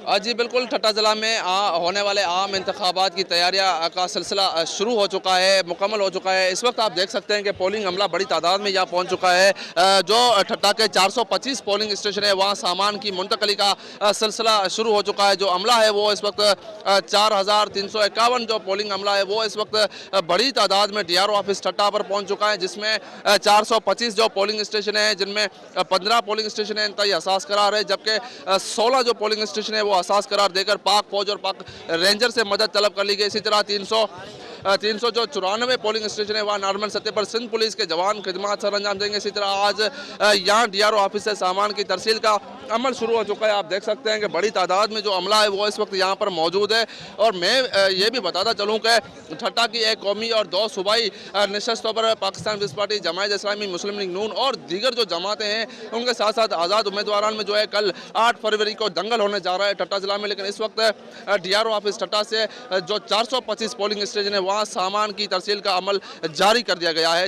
जी बिल्कुल, ठट्टा ज़िला में होने वाले आम इंतखाबात की तैयारियाँ का सिलसिला शुरू हो चुका है, मुकम्मल हो चुका है। इस वक्त आप देख सकते हैं कि पोलिंग अमला बड़ी तादाद में यहाँ पहुँच चुका है। जो ठट्टा के 425 पोलिंग स्टेशन है, वहाँ सामान की मुंतकली का सिलसिला शुरू हो चुका है। जो अमला है वो इस वक्त 4351 जो पोलिंग अमला है वो इस वक्त बड़ी तादाद में DRO ऑफिस ठट्टा पर पहुँच चुका है, जिसमें 425 जो पोलिंग स्टेशन है, जिनमें 15 पोलिंग स्टेशन है इंतहाई हसास करार है, जबकि 16 जो पोलिंग स्टेशन है वो हसास करार देकर पाक फौज और पाक रेंजर से मदद तलब कर ली गई। इसी तरह 300 जो 94 पोलिंग स्टेशन है वहाँ नॉर्मल सतह पर सिंध पुलिस के जवान खिदमत सर अंजाम देंगे। इसी तरह आज यहाँ DRO ऑफिस से सामान की तरसील का अमल शुरू हो चुका है। आप देख सकते हैं कि बड़ी तादाद में जो अमला है वो इस वक्त यहाँ पर मौजूद है। और मैं ये भी बताता चलूँ कि ठट्टा की एक कौमी और 2 सूबाई नशस्तों पर पाकिस्तान पीपल्स पार्टी, जमायत इस्लामी, मुस्लिम लीग नून और दीगर जो जमातें हैं उनके साथ साथ आज़ाद उम्मीदवारान में जो है कल 8 फरवरी को दंगल होने जा रहा है ठट्टा जिला में। लेकिन इस वक्त DRO ऑफिस ठट्टा से जो 425 पोलिंग स्टेशन है वहाँ सामान की तरसील का अमल जारी कर दिया गया है।